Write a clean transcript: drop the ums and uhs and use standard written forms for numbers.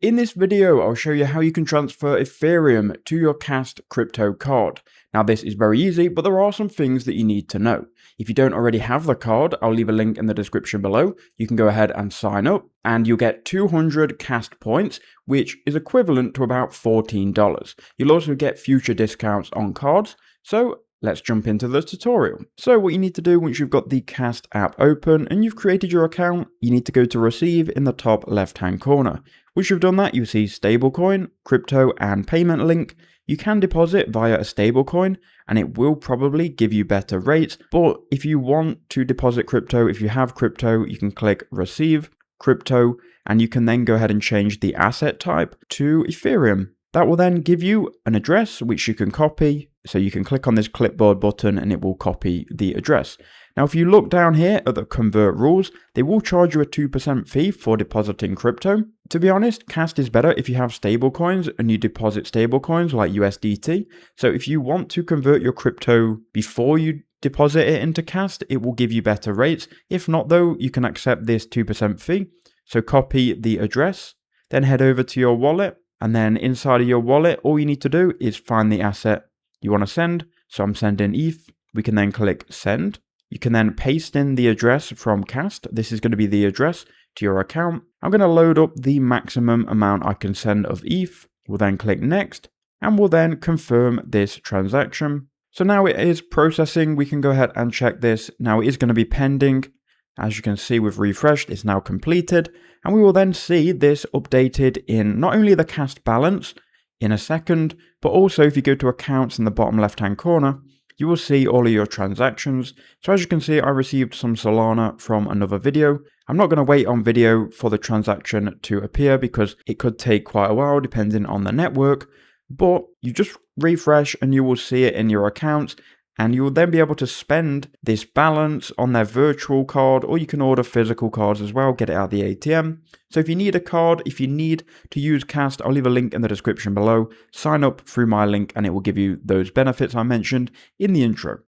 In this video, I'll show you how you can transfer Ethereum to your Kast crypto card. Now this is very easy, but there are some things that you need to know. If you don't already have the card, I'll leave a link in the description below. You can go ahead and sign up and you'll get 200 Kast points, which is equivalent to about $14. You'll also get future discounts on cards. So let's jump into the tutorial. So what you need to do once you've got the Kast app open and you've created your account, you need to go to receive in the top left hand corner. Once you've done that, you see stablecoin, crypto and payment link. You can deposit via a stablecoin and it will probably give you better rates. But if you want to deposit crypto, if you have crypto, you can click receive crypto and you can then go ahead and change the asset type to Ethereum. That will then give you an address which you can copy. So you can click on this clipboard button and it will copy the address. Now, if you look down here at the convert rules, they will charge you a 2% fee for depositing crypto. To be honest, Kast is better if you have stablecoins and you deposit stablecoins like USDT. So if you want to convert your crypto before you deposit it into Kast, it will give you better rates. If not though, you can accept this 2% fee. So copy the address, then head over to your wallet. And then inside of your wallet, all you need to do is find the asset you want to send. So I'm sending ETH. We can then click send. You can then paste in the address from Kast. This is going to be the address to your account. I'm going to load up the maximum amount I can send of ETH. We'll then click next and we'll then confirm this transaction. So now it is processing. We can go ahead and check this. Now it is going to be pending. As you can see, we've refreshed, it's now completed, and we will then see this updated in not only the Kast balance in a second, but also if you go to accounts in the bottom left hand corner, you will see all of your transactions. So as you can see, I received some Solana from another video. I'm not going to wait on video for the transaction to appear because it could take quite a while depending on the network, but you just refresh and you will see it in your accounts. And you will then be able to spend this balance on their virtual card, or you can order physical cards as well, get it out of the ATM. So if you need a card, if you need to use Kast, I'll leave a link in the description below. Sign up through my link and it will give you those benefits I mentioned in the intro.